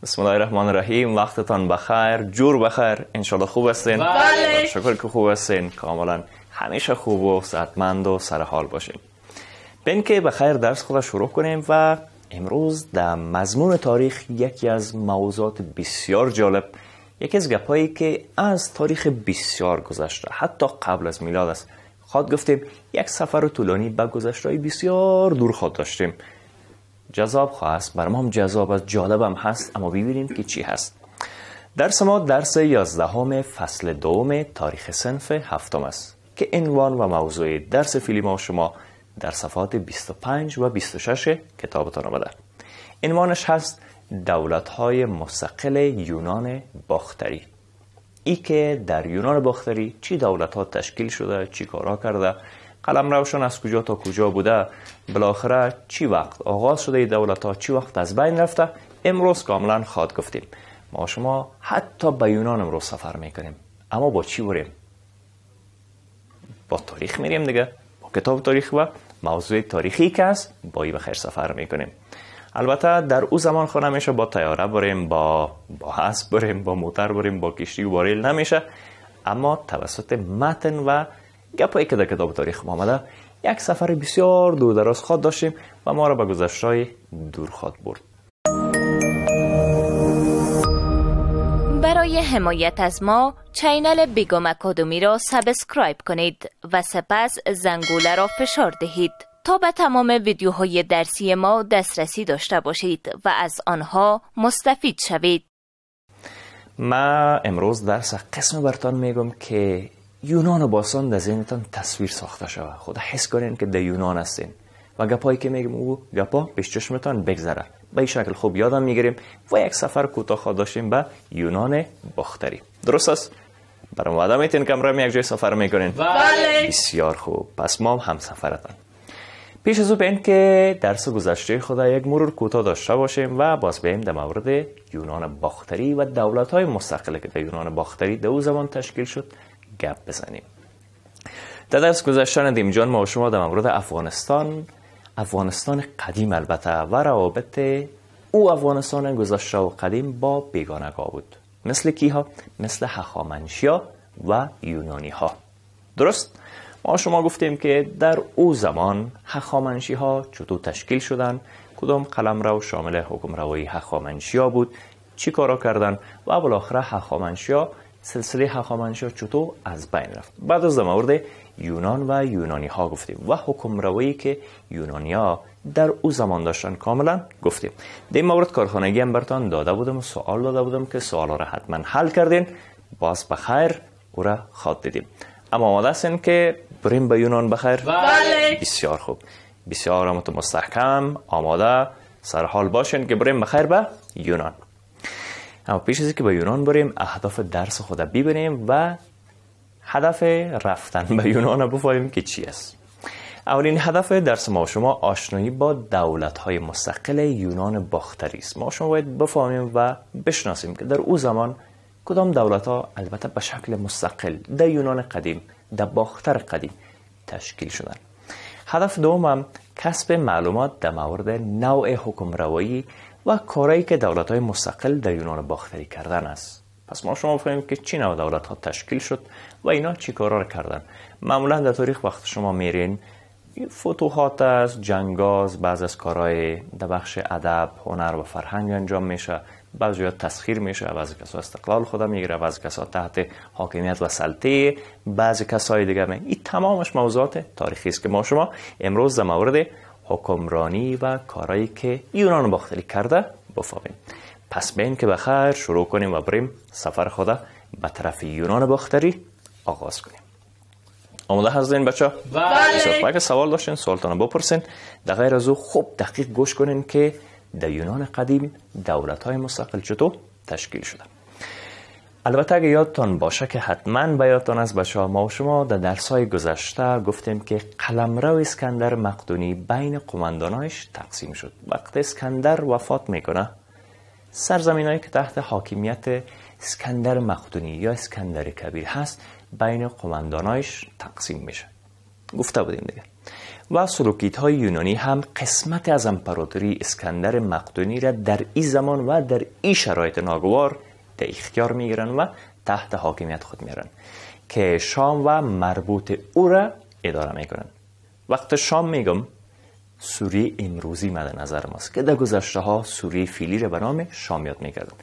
بسم الله الرحمن الرحیم. وقتتان بخیر، جور بخیر، انشالله خوب هستین؟ بله. شکر که خوب هستین، کاملا همیشه خوب و صحتمند و سرحال باشین. بین که بخیر درس خود شروع کنیم و امروز در مضمون تاریخ یکی از موضوعات بسیار جالب، یکی از گپایی که از تاریخ بسیار گذشته حتی قبل از میلاد است. خود گفتیم یک سفر طولانی به گذشته بسیار دور خود داشتیم. جذاب خواست، برام هم جذاب است، جالب هم هست، اما ببینیم که چی هست. درس ما درس 11 فصل 2 تاریخ صنف 7 است که عنوان و موضوع درس فیلم ما شما در صفحات 25 و 26 کتابتان آمده. عنوانش هست دولت‌های مستقل یونان باختری. ای که در یونان باختری چی دولت‌ها تشکیل شده، چی کارا کرده، قلمروشان از کجا تا کجا بوده، بالاخره چی وقت آغاز شده ای دولت‌ها، چی وقت از بین رفته. امروز کاملا خواهد گفتیم. ما شما حتی به یونان امروز سفر میکنیم، اما با چی بریم؟ با تاریخ میریم دیگه، با کتاب تاریخ و موضوع تاریخی که است با ای بخیر سفر میکنیم. البته در او زمان خود نمیشه با طیاره بریم، با اسب بریم، با موتر بریم، با کشتی و با ریل نمیشه، اما توسط متن و گپایی که در کتاب تاریخ آمده یک سفر بسیار دور دراز خود داشتیم و ما را به گذشته‌های دور خود برد. برای حمایت از ما چینل بیگم اکادمی را سابسکرایب کنید و سپس زنگوله را فشار دهید تا به تمام ویدیوهای درسی ما دسترسی داشته باشید و از آنها مستفید شوید. ما امروز درس قسم برتان میگم که یونان باستان در ذهنتان تصویر ساخته شود. خود حس کنین که در یونان هستین و گپایی که میگم او گپا پیش چشمتان بگذره. به این شکل خوب یادم میگیریم و یک سفر کوتاه خواهد داشتیم به یونان باختری. درست است؟ برام وعده میتین که امروز یک جای سفر میکنین؟ بله. بسیار خوب. پس ما هم سفرتان. پیش از او بین که درس گذشته خود یک مرور کوتاه داشته باشیم و باز بریم در مورد یونان باختری و دولت‌های مستقله که در یونان باختری در او زمان تشکیل شد گپ بزنیم. در درس گذشته ندیم جان ما و شما در مورد افغانستان قدیم البته و روابط او افغانستان گذشته و قدیم با بیگانگ‌ها بود. مثل کیها؟ مثل هخامنشیا و یونانی ها. درست؟ ما شما گفتیم که در او زمان هخامنشی ها چطور تشکیل شدن، کدام قلمرو شامل حکمروایی هخامنشیا بود، چی کارا کردن و بالاخره هخامنشیا سلسله هخامنشیا چطور از بین رفت. بعد از مورد یونان و یونانی ها گفتیم و حکمروایی که یونانی ها در او زمان داشتن کاملا گفتیم. در این مورد کارخانگی هم برتان داده بودم و سوال داده بودم که سوال را حتما حل کردین. باز بخیر او را خواد دیدیم. اما آماده هستین که بریم به یونان بخیر؟ بله. بسیار خوب، بسیار مستحکم آماده سرحال باشین که بریم بخیر به یونان. اما پیش از اینکه به یونان بریم اهداف درس خود ببینیم و هدف رفتن به یونان بفهمیم که چی است. اولین هدف درس ما و شما آشنایی با دولت‌های مستقل یونان باختری است. ما و شما باید بفهمیم و بشناسیم که در او زمان کدام دولت‌ها البته به شکل مستقل در یونان قدیم، در باختر قدیم تشکیل شدند. هدف دوم کسب معلومات در مورد نوع حکمروایی و کارهایی که دولت‌های مستقل در یونان باختری کردن است. پس ما شما بفهمیم که چی نوع دولت‌ها تشکیل شد و اینا چی کارا را کردن. معمولا در تاریخ وقت شما میرین فتوحات است، جنگاز، بعض از کارهای در بخش ادب، هنر و فرهنگ انجام میشه، بعضی تسخیر میشه، بعضی کسا استقلال خود میگیره، بعضی کسا تحت حاکمیت و سلطه بعضی کسای دیگه می. این تمامش موضوعات تاریخی است که ما شما امروز در مورد حکمرانی و کارهایی که یونان باختری کرده بفهمیم. پس بین که بخیر شروع کنیم و بریم سفر خود به طرف یونان باختری آغاز کنیم. آماده هستین بچه؟ بله. اگه سوال داشتین سوالتان بپرسین. در غیر از او خوب دقیق گوش کنین که در یونان قدیم دولت‌های مستقل چطور تشکیل شده. البته اگه یادتان باشه که حتما به یادتان از بچه ها ما و شما در درس‌های گذشته گفتیم که قلمرو اسکندر مقدونی بین قماندانایش تقسیم شد. وقتی اسکندر وفات میکنه سرزمینایی که تحت حاکمیت اسکندر مقدونی یا اسکندر کبیر هست بین قماندانایش تقسیم میشه. گفته بودیم دیگه. و سلوکیت‌های یونانی هم قسمت از امپراتوری اسکندر مقدونی را در این زمان و در این شرایط ناگوار در اختیار میگیرن و تحت حاکمیت خود میارن که شام و مربوط او را اداره میکنن. وقت شام میگم سوریه امروزی مد نظر ماست که در گذشته ها سوریه فیلی را به نام شام یاد میکردن.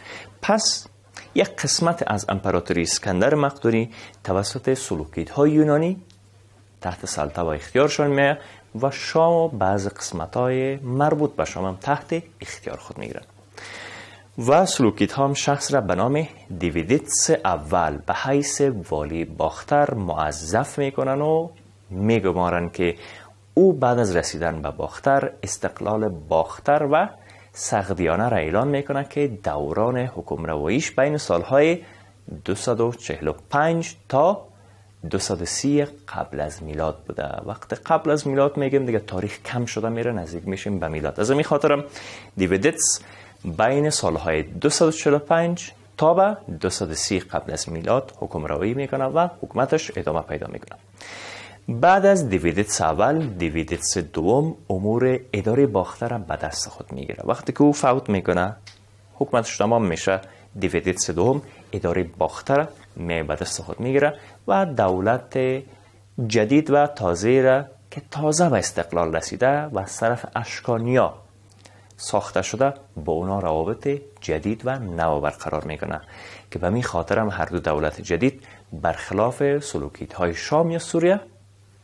پس یک قسمت از امپراتوری اسکندر مقدونی توسط سلوکیت‌های یونانی تحت سلطه و اختیارشان میاد و شام و بعض قسمت‌های مربوط به شام هم تحت اختیار خود میگیرن. و سلوکیت‌ها هم شخص را به نام دیویدیتس اول به حیث والی باختر موظف میکنن و میگمارن که او بعد از رسیدن به باختر استقلال باختر و سغدیانه را اعلان میکنه که دوران حکمرواییش بین سالهای 245 تا 230 قبل از میلاد بوده. وقت قبل از میلاد میگیم دیگه تاریخ کم شده میره، نزدیک میشیم به میلاد. از همین خاطرم دیویدیتس بین سالهای 245 تا به 230 قبل از میلاد حکمروایی میکنه و حکومتش ادامه پیدا میکنه. بعد از دیویدیتس اول، دیویدیتس دوم امور اداره باختر را به دست خود میگیره. وقتی که او فوت میکنه حکومتش تمام میشه، دیویدیتس دوم اداره باختر می به دست خود میگیره و دولت جدید و تازه را که تازه به استقلال رسیده و از طرف اشکانیا ساخته شده با اونا روابط جدید و نو برقرار میکنه که به می خاطرم هر دو دولت جدید برخلاف سلوکیت‌های شام یا سوریه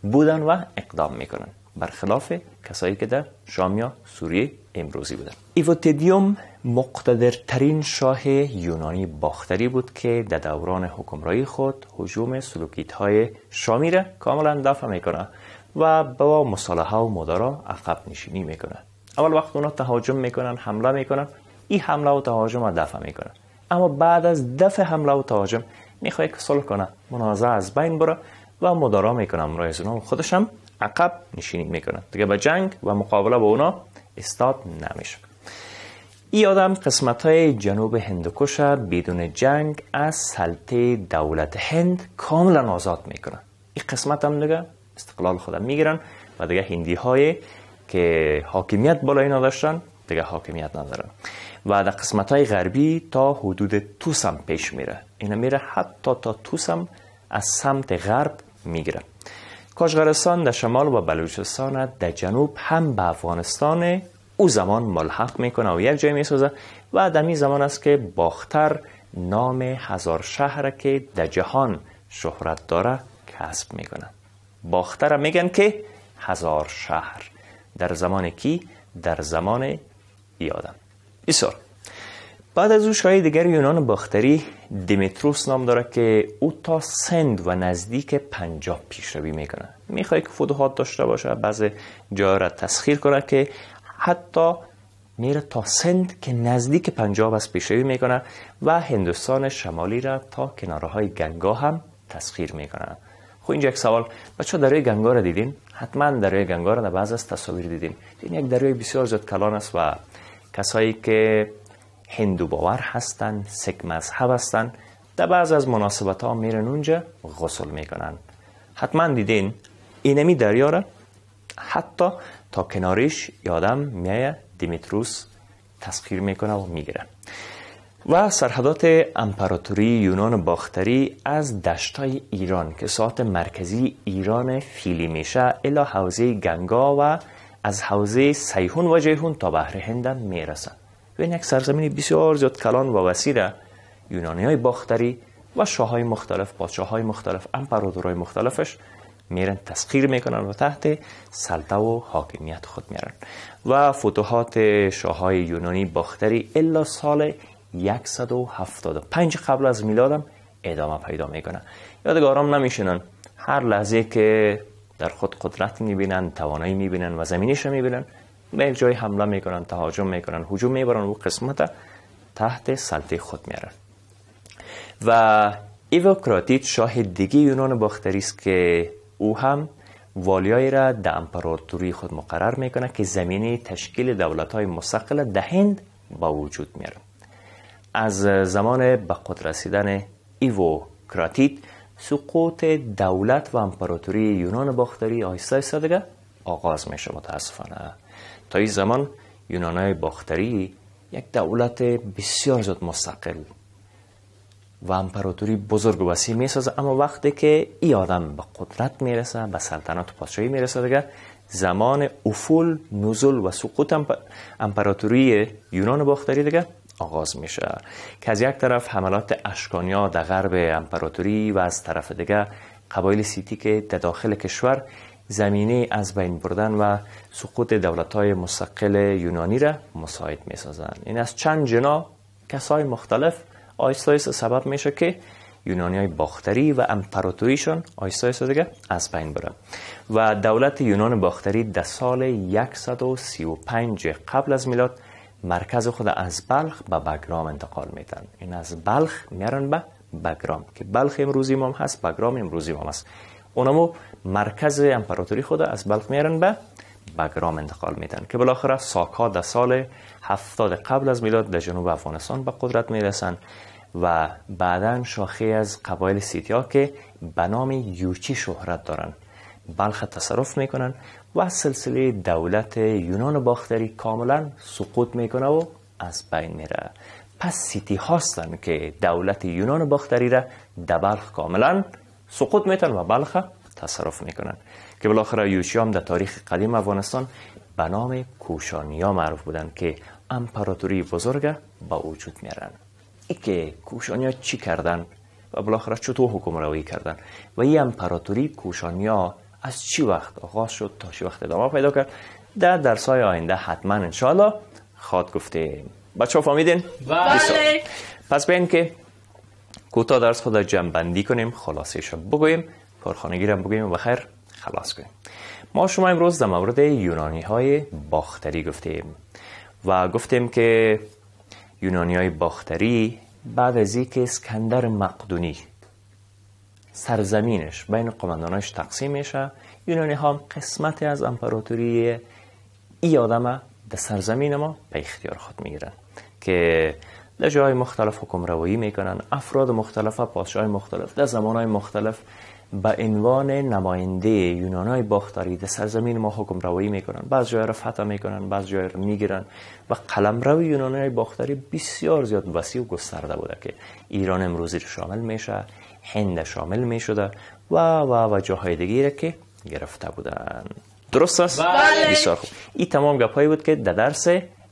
بودن و اقدام میکنن، برخلاف کسایی که در شام یا سوریه امروزی بودن. ایوتیدیوم مقتدرترین شاه یونانی باختری بود که در دوران حکمرانی خود هجوم سلوکیت‌های شامی را کاملا دفع میکنه و با مصالحه و مدارا عقب نشینی میکنه. اول وقت اونا تهاجم میکنن، حمله میکنن، این حمله و تهاجم را دفع میکنه. اما بعد از دفع حمله و تهاجم میخواد که صلح کنه، منازعه از بین بره و مدارا میکنه. امرای از اونا خودش هم عقب نشینی میکنه، دیگه به جنگ و مقابله با اونا استاد نمیشه. این آدم قسمت‌های جنوب هندوکش بدون جنگ از سلطه دولت هند کاملا آزاد میکنه. این قسمت هم دیگه استقلال خودم میگیرن و دیگه هندی های که حاکمیت بالای اینا داشتن دیگه حاکمیت ندارن و در قسمت‌های غربی تا حدود توس هم پیش میره. اینا میره حتی تا توس هم از سمت غرب میگیره. کاشغرستان در شمال و بلوچستان در جنوب هم به افغانستان او زمان ملحق میکنه و یک جای میسازه و در این زمان است که باختر نام هزار شهر که در جهان شهرت داره کسب میکنه. باختر میگن که هزار شهر در زمان کی؟ در زمان یادم. بسیار. بعد از او شاه دیگر یونان باختری دیمیتروس نام داره که او تا سند و نزدیک پنجاب پیشروی میکنه. میخواد که فتوحات داشته باشه، بعضی جا را تسخیر کنه که حتی میره تا سند که نزدیک پنجاب است پیشروی میکنه و هندوستان شمالی را تا کناره های گنگا هم تسخیر میکنه. خب اینجا یک سوال، بچه دریای گنگا را دیدین؟ حتما دریای گنگا را در بعض از تصاویر دیدین. این یک دریای بسیار زیاد کلان است و کسایی که هندو باور هستن، سیک مذهب هستن، در بعض از مناسبت ها میرن اونجا غسل میکنن. حتما دیدین اینمی دریا را حتی تا کنارش یادم میایه دیمیتروس تسخیر میکنه و میگیره. و سرحدات امپراتوری یونان باختری از دشتای ایران که ساحت مرکزی ایران فیلی میشه الی حوزه گنگا و از حوزه سیحون و جیحون تا بحر هند میرسه. و این یک سرزمین بسیار زیاد کلان و وسیع یونانی های باختری و شاههای مختلف، پادشاههای مختلف، امپراتورهای مختلفش میرن تسخیر میکنن و تحت سلطه و حاکمیت خود میارن. و فتوحات شاههای یونانی باختری الا سال 175 قبل از میلادم ادامه پیدا میکنه. یادگارام نمیشنن، هر لحظه که در خود قدرت میبینن، توانایی میبینن و زمینیش میبینن به یک جای حمله میکنن، تهاجم میکنن، هجوم میبرن و قسمت تحت سلطه خود میارن. و ایوکراتید شاه دیگه یونان باختری است که او هم والیای را در امپراتوری خود مقرر میکنه که زمینه تشکیل دولت‌های مستقل در هند با وجود میاره. از زمان به قدرت رسیدن ایوکراتید سقوط دولت و امپراتوری یونان باختری آهسته آهسته دیگه آغاز میشه. متاسفانه تا این زمان یونانهای باختری یک دولت بسیار زیاد مستقل و امپراتوری بزرگ و وسیع میسازه، اما وقتی که این آدم به قدرت میرسه، به سلطنت و پادشاهی میرسه، دیگه زمان افول، نزول و سقوط امپراتوری یونان باختری دیگه آغاز میشه که از یک طرف حملات اشکانیا در غرب امپراتوری و از طرف دیگه قبایل سیتی که در داخل کشور زمینه از بین بردن و سقوط دولت‌های مستقل یونانی را مساعد می‌سازند. این از چند جنا کسای مختلف آیسته آیسته سبب میشه که یونانی‌های باختری و امپراتوریشون آیسته آیسته دیگه از بین بره و دولت یونان باختری در سال 135 قبل از میلاد مرکز خود از بلخ به بگرام انتقال میدن. این از بلخ میارن به بگرام که بلخ امروزی ما هست، بگرام امروزی ما هست. اونمو مرکز امپراتوری خود از بلخ میارن به بگرام انتقال میدن که بالاخره ساک‌ها در سال 70 قبل از میلاد در جنوب افغانستان به قدرت میرسن و بعداً شاخه از قبایل سیتیا که به نام یوچی شهرت دارن بلخ تصرف میکنن و سلسله دولت یونان باختری کاملا سقوط میکنه و از بین میره. پس سیتی هستن که دولت یونان باختری را در بلخ کاملا سقوط میتن و بلخ تصرف میکنن که بالاخره یوچی هم در تاریخ قدیم افغانستان به نام کوشانیا معروف بودن که امپراتوری بزرگ با وجود میارن. ای که کوشانیا چی کردن و بالاخره چطور حکمرانی کردن و این امپراتوری کوشانیا از چی وقت آغاز شد تا چی وقت ادامه پیدا کرد در درس‌های آینده حتما انشاءالله خواد گفتیم. بچه‌ها فهمیدین؟ بله. پس بیاین که کوتاه درس خود جمع بندی کنیم، خلاصه‌اش بگوییم، کارخانگی را بگوییم و بخیر خلاص کنیم. ما شما امروز در مورد یونانی‌های باختری گفتیم و گفتیم که یونانی‌های باختری بعد از اینکه اسکندر مقدونی سرزمینش بین قمانداناش تقسیم میشه، یونانی ها هم قسمتی از امپراتوری ای آدم در سرزمین ما به اختیار خود میگیرن که در جای مختلف حکم روایی میکنن. افراد مختلف و پادشاهای مختلف در زمانهای مختلف به عنوان نماینده یونانهای باختری در سرزمین ما حکم روایی میکنن. بعض جای را فتح میکنن، بعض جای را میگیرن و قلمرو یونانهای باختری بسیار زیاد وسیع و گسترده بوده که ایران امروزی رو شامل میشه، هند شامل میشده و جاهای دیگه که گرفته بودن. درست است؟ بله. بسیار خوب. این تمام گپایی بود که در درس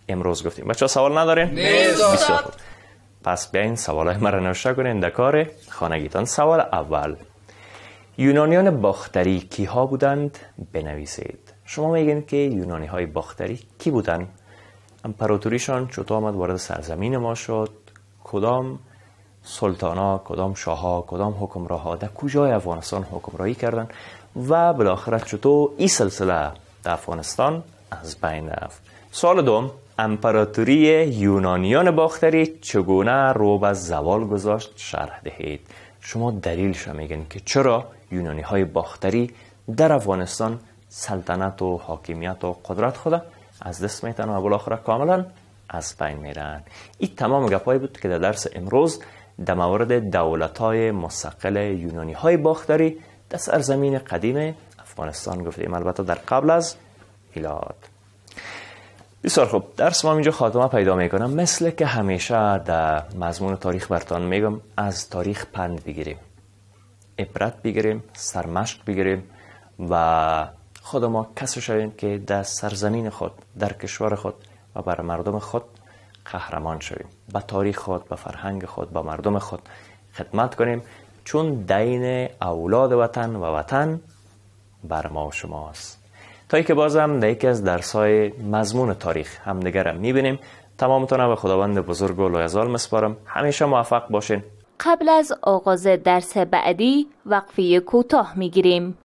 امروز گفتیم. بچه‌ها سوال ندارین؟ بسیار خوب. پس بیاین سوالای مرا نوشته کنین در کار خانگیتان. سوال اول: یونانیان باختری کیها بودند؟ بنویسید. شما میگین که یونانی های باختری کی بودند؟ امپراتوریشان چطور آمد وارد سرزمین ما شد؟ کدام سلطانا، کدام شاها، کدام حکمراها در کجای افغانستان حکمرانی کردن و بالاخره چطور این سلسله در افغانستان از بین رفت؟ سوال دوم: امپراتوری یونانیان باختری چگونه رو به زوال گذاشت؟ شرح دهید. شما دلیلش میگن که چرا یونانی های باختری در افغانستان سلطنت و حاکمیت و قدرت خود از دست میتن و بالاخره کاملا از بین میرن. این تمام گپایی بود که در درس امروز در مورد دولت‌های مستقل یونانی های باختری در سرزمین قدیم افغانستان گفتیم، البته در قبل از میلاد. بسیار خوب، درس ما اینجا خاتمه پیدا میکنم. مثل که همیشه در مضمون تاریخ برتان میگم از تاریخ پند بگیریم، عبرت بگیریم، سرمشق بگیریم و خود ما کسی شویم که در سرزمین خود، در کشور خود و بر مردم خود قهرمان شویم. به تاریخ خود، به فرهنگ خود، به مردم خود خدمت کنیم، چون دین اولاد وطن و وطن بر ما و شماست. تا ای که بازم در یکی از درس‌های مضمون تاریخ همدیگر را می‌بینیم. تمامتون به خداوند بزرگ و لایزال مسپارم. همیشه موفق باشین. قبل از آغاز درس بعدی وقفه کوتاه می‌گیریم.